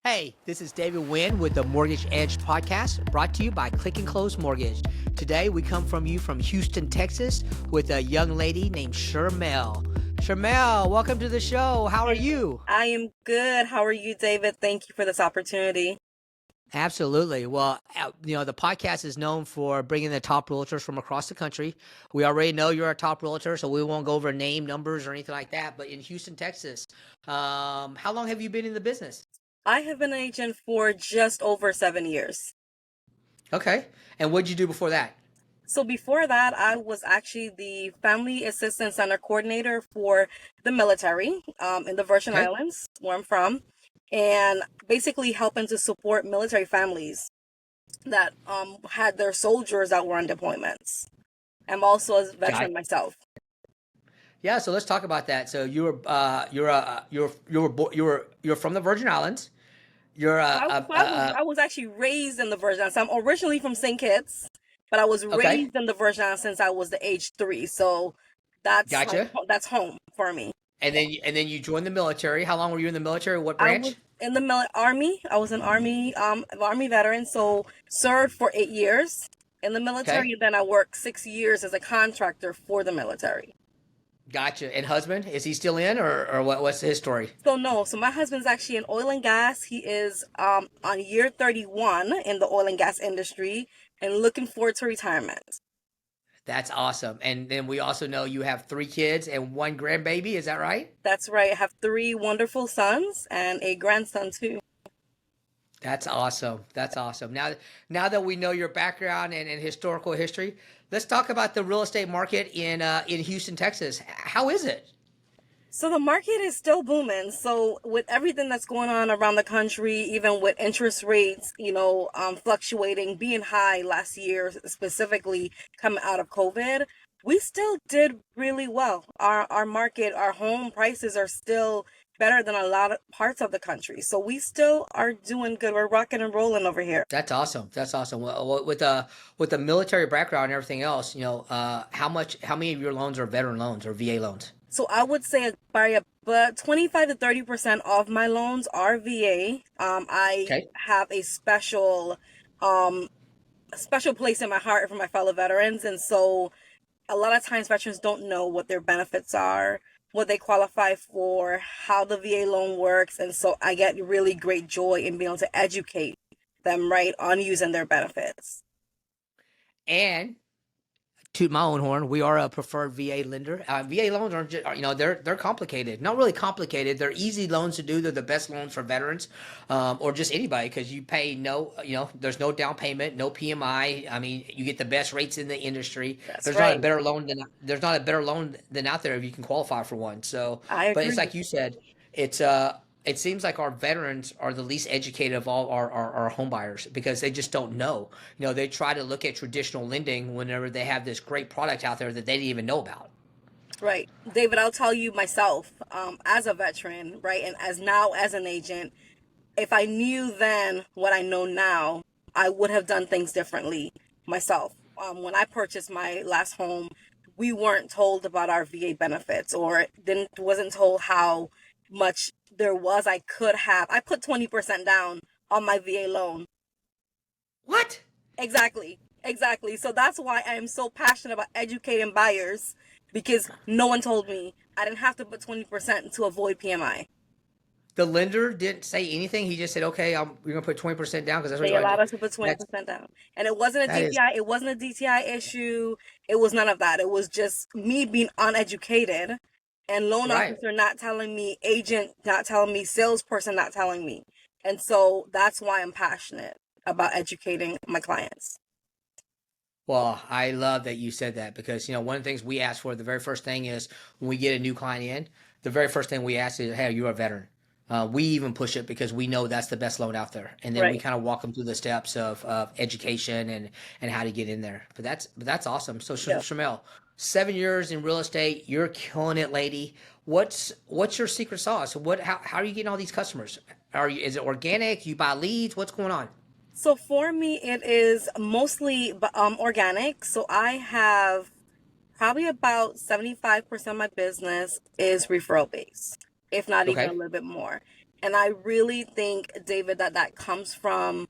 Hey, this is David Wynn with the Mortgage Edge podcast, brought to you by Click and Close Mortgage. Today, we come from you from Houston, Texas, with a young lady named Shirmel. Shirmel, welcome to the show. How are you? I am good. How are you, David? Thank you for this opportunity. Absolutely. Well, the podcast is known for bringing the top realtors from across the country. We already know you're a top realtor, so we won't go over name, numbers, or anything like that. But in Houston, Texas, how long have you been in the business? I have been an agent for just over 7 years. Okay. And what did you do before that? So before that, I was actually the Family Assistance Center coordinator for the military in the Virgin Okay. Islands, where I'm from, and basically helping to support military families that had their soldiers that were on deployments. I'm also a veteran myself. Yeah, so let's talk about that. So you're from the Virgin Islands. You're I was actually raised in the Virgin Islands. I'm originally from St. Kitts, but I was okay. raised in the Virgin Islands since I was the age 3. So that's Gotcha. that's home for me. And then you joined the military. How long were you in the military? What I was branch? in the Army. I was an Army veteran, so served for 8 years in the military. Okay. Then I worked 6 years as a contractor for the military. Gotcha. And husband, is he still in or what's his story? So no, so my husband's actually in oil and gas. He is on year 31 in the oil and gas industry and looking forward to retirement. That's awesome. And then we also know you have 3 kids and 1 grandbaby. Is that right? That's right. I have 3 wonderful sons and a grandson too. That's awesome. That's awesome. Now that we know your background and historical history, let's talk about the real estate market in Houston, Texas. How is it? So the market is still booming. So with everything that's going on around the country, even with interest rates, fluctuating, being high last year, specifically coming out of COVID, we still did really well. Our market, our home prices are still better than a lot of parts of the country. So we still are doing good. We're rocking and rolling over here. That's awesome. That's awesome. Well, with the military background and everything else, how many of your loans are veteran loans or VA loans? So I would say about 25 to 30% of my loans are VA. I Okay. have a special place in my heart for my fellow veterans, and so a lot of times veterans don't know what their benefits are, what they qualify for, how the VA loan works, and so I get really great joy in being able to educate them right on using their benefits. And toot my own horn, we are a preferred VA lender. VA loans aren't just, they're complicated. Not really complicated. They're easy loans to do. They're the best loans for veterans, or just anybody, because you pay there's no down payment, no PMI. I mean, you get the best rates in the industry. That's There's right. not a better loan than out there if you can qualify for one. So, I but it's agree. like you said, it seems like our veterans are the least educated of all our home buyers because they just don't know. They try to look at traditional lending whenever they have this great product out there that they didn't even know about. Right. David, I'll tell you myself, as a veteran, right, and as an agent, if I knew then what I know now, I would have done things differently myself. When I purchased my last home, we weren't told about our VA benefits or wasn't told how much there was. I put 20% down on my VA loan. What? Exactly. So that's why I am so passionate about educating buyers, because no one told me I didn't have to put 20% to avoid PMI. The lender didn't say anything. He just said, "Okay, you're gonna put 20% down because that's what They you want to allowed do." us to put That's 20% down. And it wasn't a that is DTI. It wasn't a DTI issue. It was none of that. It was just me being uneducated and loan right. officer not telling me, agent not telling me, salesperson not telling me. And so that's why I'm passionate about educating my clients. Well, I love that you said that because one of the things we ask for, the very first thing is when we get a new client in, the very first thing we ask is, "Hey, you're a veteran." We even push it because we know that's the best loan out there, and then we Right. kind of walk them through the steps of education and how to get in there. But that's awesome. So Yeah. Shamel, 7 years in real estate, you're killing it, lady. What's your secret sauce? How are you getting all these customers? Is it organic? You buy leads? What's going on? So for me, it is mostly organic. So I have probably about 75% of my business is referral based, if not even a Okay. little bit more. And I really think, David, that that comes from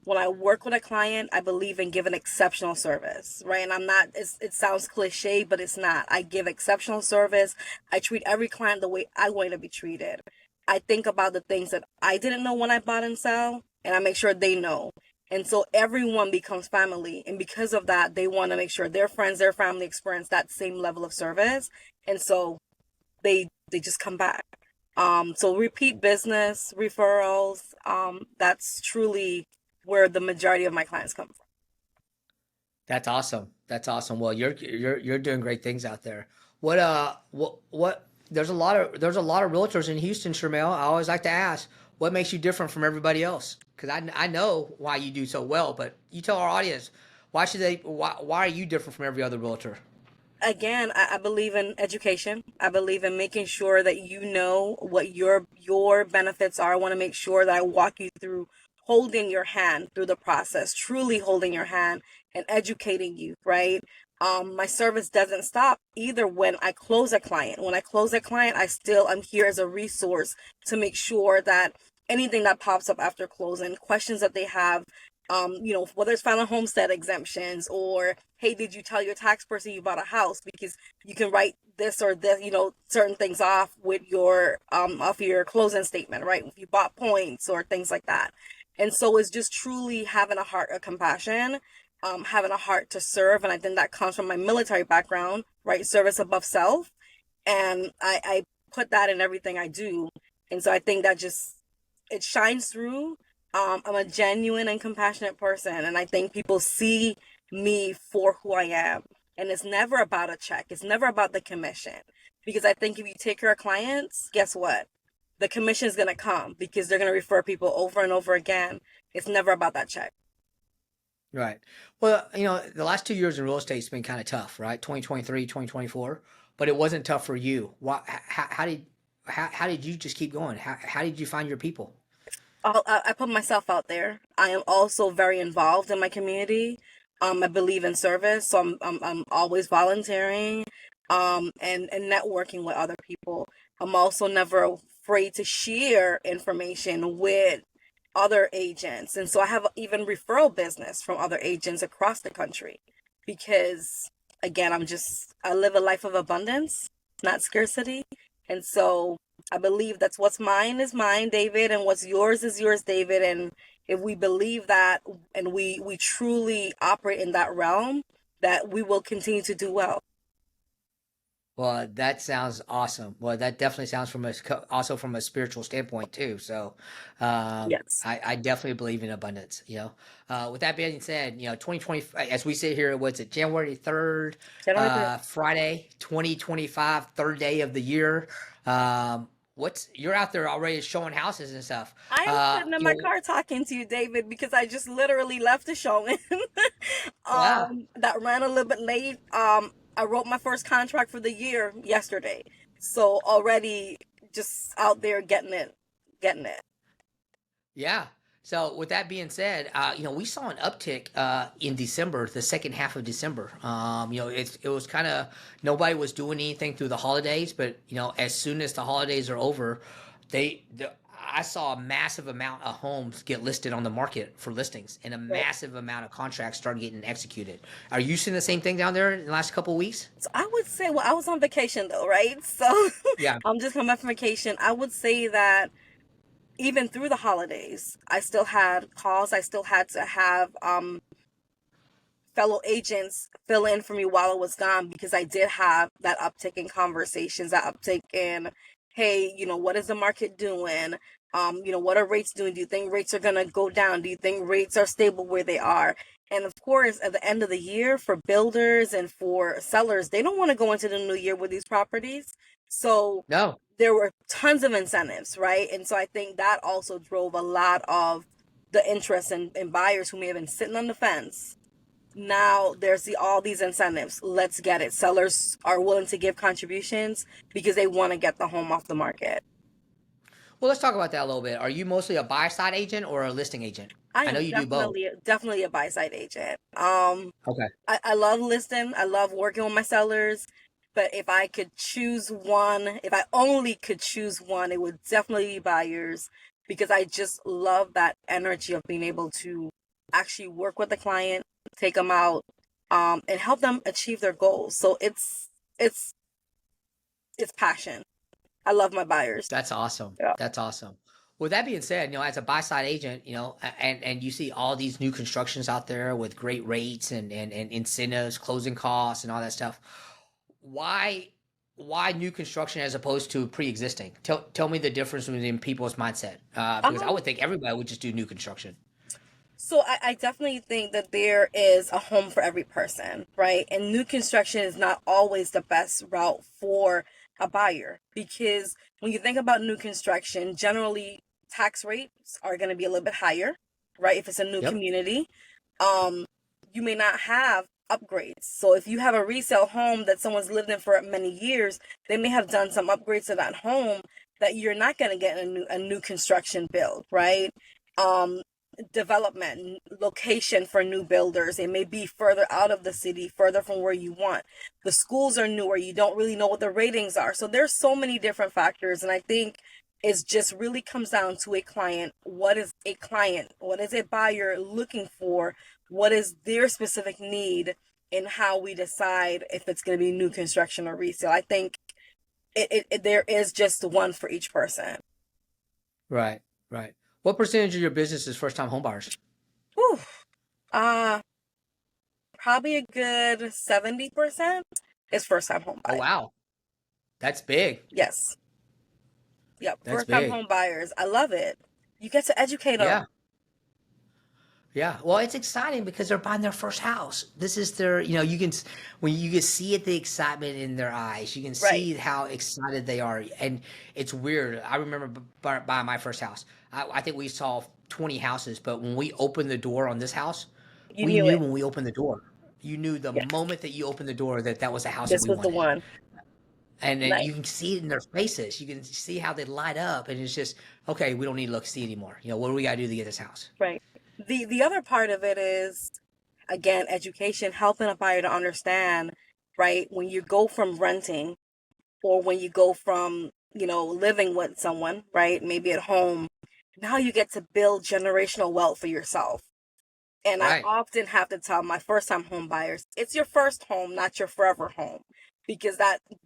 when I work with a client, I believe in giving exceptional service, right? And I'm not, it sounds cliche, but it's not. I give exceptional service. I treat every client the way I want to be treated. I think about the things that I didn't know when I bought and sell, and I make sure they know. And so everyone becomes family. And because of that, they want to make sure their friends, their family experience that same level of service. And so they just come back. So repeat business, referrals, that's truly where the majority of my clients come from. That's awesome. That's awesome. Well, you're doing great things out there. What there's a lot of realtors in Houston, Shirmel. I always like to ask, what makes you different from everybody else? Because I know why you do so well, but you tell our audience, why are you different from every other realtor? Again, I believe in education. I believe in making sure that you know what your benefits are. I want to make sure that I walk you through holding your hand through the process, truly holding your hand and educating you, right? My service doesn't stop either when I close a client. When I close a client, I'm here as a resource to make sure that anything that pops up after closing, questions that they have, whether it's filing homestead exemptions or, hey, did you tell your tax person you bought a house? Because you can write this or this, certain things off with your, off your closing statement, right? If you bought points or things like that. And so it's just truly having a heart of compassion, having a heart to serve. And I think that comes from my military background, right? Service above self. And I put that in everything I do. And so I think that just, it shines through. I'm a genuine and compassionate person, and I think people see me for who I am. And it's never about a check. It's never about the commission. Because I think if you take care of clients, guess what? The commission is going to come because they're going to refer people over and over again. It's never about that check. Right. Well, the last 2 years in real estate has been kind of tough, right? 2023, 2024, but it wasn't tough for you. How did you just keep going? How did you find your people? I put myself out there. I am also very involved in my community. I believe in service, so I'm always volunteering, and networking with other people. I'm also never afraid to share information with other agents, and so I have even referral business from other agents across the country, because again, I live a life of abundance, not scarcity, and so I believe that's what's mine is mine, David, and what's yours is yours, David. And if we believe that and we truly operate in that realm, that we will continue to do well. Well, that sounds awesome. Well, that definitely sounds also from a spiritual standpoint too. So, Yes. I definitely believe in abundance. With that being said, 2020, as we sit here, what's it, January 3rd, January 3rd. Friday, 2025, third day of the year. You're out there already showing houses and stuff. I am sitting in my car talking to you, David, because I just literally left the showing. Yeah. That ran a little bit late. I wrote my first contract for the year yesterday. So already just out there getting it. Yeah. So with that being said, we saw an uptick in December, the second half of December. It was kind of nobody was doing anything through the holidays, but as soon as the holidays are over, I saw a massive amount of homes get listed on the market for listings, and a Right. massive amount of contracts start getting executed. Are you seeing the same thing down there in the last couple of weeks? So I would say, well, I was on vacation though, right? So Yeah. I'm just coming back from vacation. I would say that even through the holidays, I still had calls. I still had to have fellow agents fill in for me while I was gone, because I did have that uptick in conversations, that uptick in, hey, what is the market doing? What are rates doing? Do you think rates are going to go down? Do you think rates are stable where they are? And of course, at the end of the year, for builders and for sellers, they don't want to go into the new year with these properties. So No. there were tons of incentives, right? And so I think that also drove a lot of the interest in buyers who may have been sitting on the fence. Now there's all these incentives. Let's get it. Sellers are willing to give contributions because they want to get the home off the market. Well, let's talk about that a little bit. Are you mostly a buy side agent or a listing agent? I I know am you do both. definitely a buy side agent. Okay. I love listing. I love working with my sellers. But if I could choose one, if I only could choose one, it would definitely be buyers, because I just love that energy of being able to actually work with the client, take them out, and help them achieve their goals. So it's it's passion. I love my buyers. That's awesome. Yeah. That's awesome. With that being said, as a buy side agent, and you see all these new constructions out there with great rates and incentives, closing costs, and all that stuff. Why why new construction as opposed to pre-existing? Tell me the difference within people's mindset. Because I Um, would think everybody would just do new construction. So I definitely think that there is a home for every person, right? And new construction is not always the best route for a buyer, because when you think about new construction, generally tax rates are going to be a little bit higher, right? If it's a new Yep. community, um, you may not have upgrades. So if you have a resale home that someone's lived in for many years, they may have done some upgrades to that home that you're not going to get in a new construction build, right? Um, Development location for new builders, it may be further out of the city, further from where you want. The schools are newer, you don't really know what the ratings are, so there's so many different factors. And I think it's just really comes down to a client. What is a client, what is a buyer looking for, what is their specific need, and how we decide if it's going to be new construction or resale. I think there is just one for each person. Right. Right. What percentage of your business is first time homebuyers? Whew. uh Probably a good 70% is first time home Oh buyers. wow, that's big. Yes. Yep. That's First time big. home buyers. I love it. You get to educate them. Yeah. Yeah, well, it's exciting because they're buying their first house. This is their, you can, when you can see it, the excitement in their eyes, you can Right. see how excited they are. And it's weird. I remember buying my first house. I think we saw 20 houses, but when we opened the door on this house, You we knew knew it. when we opened the door. You knew the Yeah. moment that you opened the door that that was the house that This we was the wanted. one. And then Nice. you can see it in their faces. You can see how they light up. And it's just, okay, we don't need to look see anymore. What do we got to do to get this house? Right. The other part of it is, again, education, helping a buyer to understand, right? When you go from renting, or when you go from, living with someone, right? Maybe at home, now you get to build generational wealth for yourself. And I Right. often have to tell my first time home buyers, it's your first home, not your forever home. Because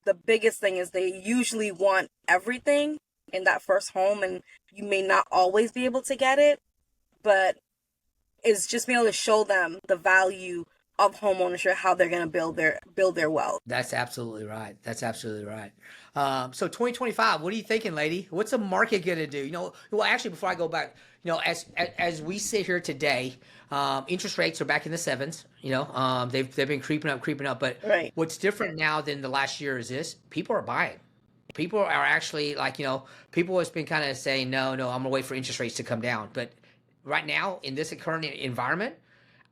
the biggest thing is they usually want everything in that first home, and you may not always be able to get it, but it's just being able to show them the value of home ownership, how they're going to build their wealth. That's absolutely right. That's absolutely right. So 2025, what are you thinking, lady? What's the market going to do? Well, actually, before I go back, as we sit here today, interest rates are back in the sevens. They've been creeping up. But Right. what's different now than the last year is this: people are buying. People are actually like, people have been kind of saying, no, I'm gonna wait for interest rates to come down. But right now, in this current environment,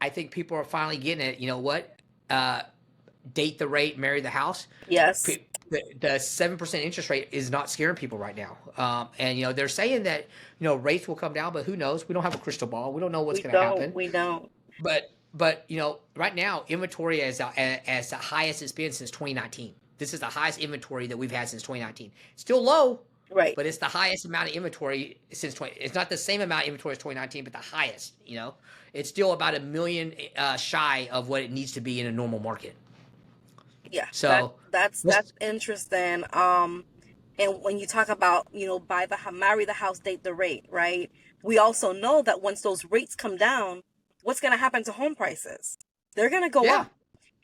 I think people are finally getting it. You know what? Uh, Date the rate, marry the house. Yes. The 7% interest rate is not scaring people right now. And they're saying that rates will come down, but who knows? We don't have a crystal ball. We don't know what's We going to don't. happen. We don't. But right now inventory is as the highest it's been since 2019. This is the highest inventory that we've had since 2019. Still low, Right. but it's the highest amount of inventory since 20. It's not the same amount of inventory as 2019, but the highest. It's still about a million shy of what it needs to be in a normal market. Yeah. That So that's let's that's interesting. And when you talk about, marry the house, date the rate, right? We also know that once those rates come down, what's going to happen to home prices? They're going to go yeah. up.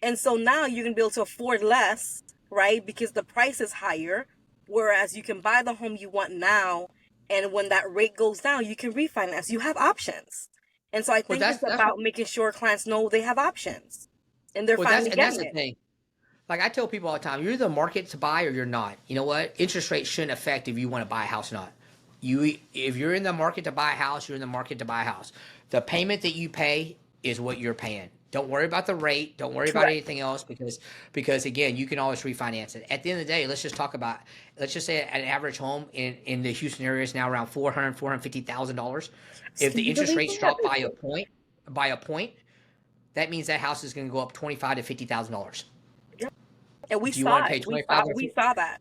And so now you can be able to afford less, right? Because the price is higher. Whereas you can buy the home you want now. And when that rate goes down, you can refinance. You have options. And so I Well, think it's about making sure clients know they have options. And they're finally that's getting the it. thing. Like I tell people all the time, you're either market to buy or you're not. You know what? Interest rates shouldn't affect if you want to buy a house or not. If you're in the market to buy a house, you're in the market to buy a house. The payment that you pay is what you're paying. Don't worry about the rate. Don't worry about Correct. anything else because again, you can always refinance it. At the end of the day, let's just say an average home in the Houston area is now around $450,000. If Can the you interest believe rates that? drop by a point, that means that house is going to go up 25 to $50,000. Yep. And we Do you want saw to pay it. 25 or We saw that.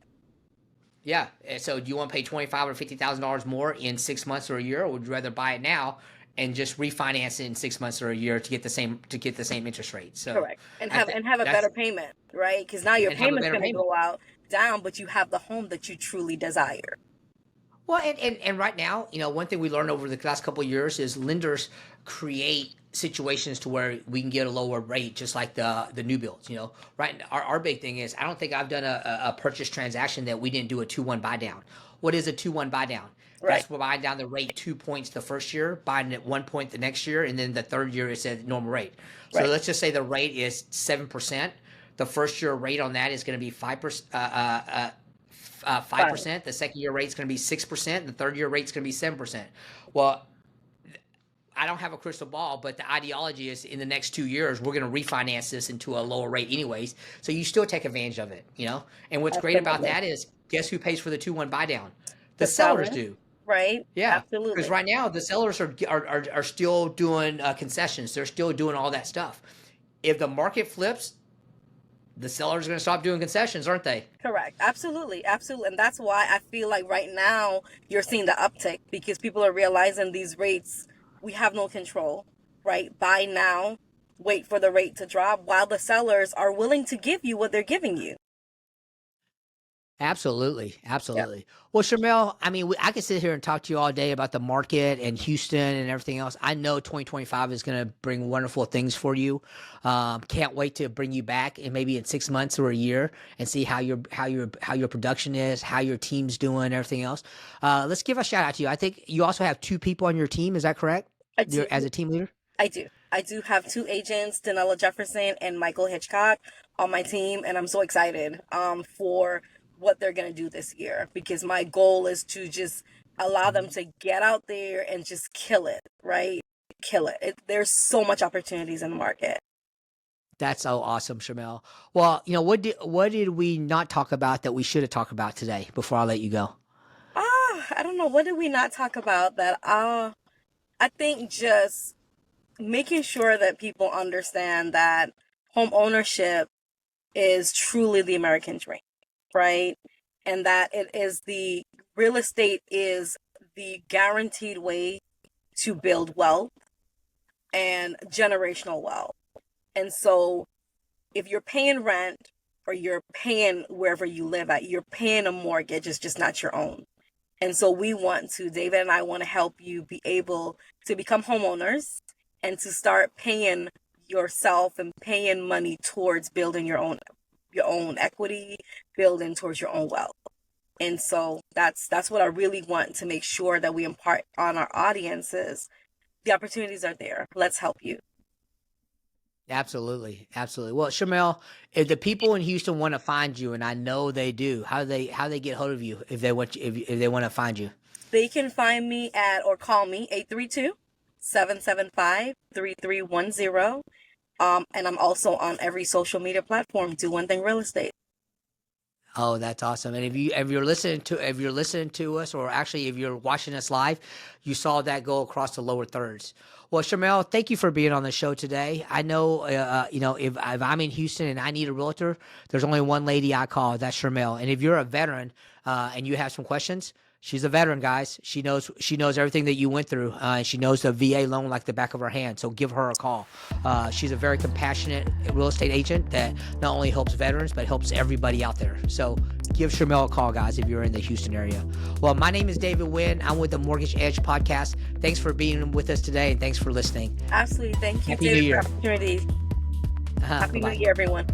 yeah? So do you want to pay $25,000 or $50,000 more in 6 months or a year, or would you rather buy it now and just refinance it in 6 months or a year to get the same interest rate? So Correct. And I think have a that's better payment, right? Because now your and have a payment's better going to payment. go out down, but you have the home that you truly desire. Well, and right now, one thing we learned over the last couple of years is lenders create situations to where we can get a lower rate, just like the new builds. Right? Our big thing is I don't think I've done a purchase transaction that we didn't do a 2-1 buy down. What is a 2-1 buy down? Right. That's buying down the rate 2 points the first year, buying it 1 point the next year, and then the third year it's at normal rate. So Right. let's just say the rate is 7%. The first year rate on that is going to be 5%. 5%. The second year rate is going to be 6%. The third year rate is going to be 7%. Well, I don't have a crystal ball, but the ideology is in the next 2 years, we're going to refinance this into a lower rate anyways. So you still take advantage of it. And what's great about Absolutely. that is guess who pays for the 2-1 buy down? The The sellers seller, do. right? Yeah. Because Absolutely. right now the sellers are still doing concessions. They're still doing all that stuff. If the market flips, the sellers are going to stop doing concessions, aren't they? Correct. Absolutely. Absolutely. And that's why I feel like right now you're seeing the uptick because people are realizing these rates, we have no control, right? Buy now, wait for the rate to drop while the sellers are willing to give you what they're giving you. Absolutely, Yeah. absolutely. Well, Shirmel, I mean, I could sit here and talk to you all day about the market and Houston and everything else. I know 2025 is going to bring wonderful things for you. Can't wait to bring you back and maybe in 6 months or a year and see how your production is, how your team's doing, everything else. Let's give a shout out to you. I think you also have 2 people on your team. Is that correct? I You're do. as a team leader. I do. I do have two agents, Danella Jefferson and Michael Hitchcock, on my team, and I'm so excited for what they're gonna do this year because my goal is to just allow them to get out there and just kill it, right? Kill it. There's so much opportunities in the market. That's so awesome, Shirmel. Well, what did we not talk about that we should have talked about today before I let you go? I don't know. What did we not talk about that? I think just making sure that people understand that home ownership is truly the American dream, right? And that it is the real estate is the guaranteed way to build wealth and generational wealth. And so if you're paying rent or you're paying wherever you live at, you're paying a mortgage, it's just not your own. And so David and I want to help you be able to become homeowners and to start paying yourself and paying money towards building your own equity, building towards your own wealth. And so that's what I really want to make sure that we impart on our audiences. The opportunities are there. Let's help you. Absolutely, absolutely. Well, Shirmel, if the people in Houston want to find you, and I know they do, how they get hold of you if they want to find you? They can find me at or call me 832-775-3310. And I'm also on every social media platform, Do One Thing Real Estate. Oh, that's awesome. And if you're listening to us, or actually if you're watching us live, you saw that go across the lower thirds. Well, Shirmel, thank you for being on the show today. I know, if I'm in Houston and I need a realtor, there's only one lady I call. That's Shirmel. And if you're a veteran and you have some questions, she's a veteran, guys. She knows everything that you went through. And she knows the VA loan like the back of her hand. So give her a call. She's a very compassionate real estate agent that not only helps veterans, but helps everybody out there. So give Shirmel a call, guys, if you're in the Houston area. Well, my name is David Wynn. I'm with the Mortgage Edge podcast. Thanks for being with us today, and thanks for listening. Absolutely. Thank you, Happy New David, Year. for the opportunity. Happy New Bye-bye. Year, everyone.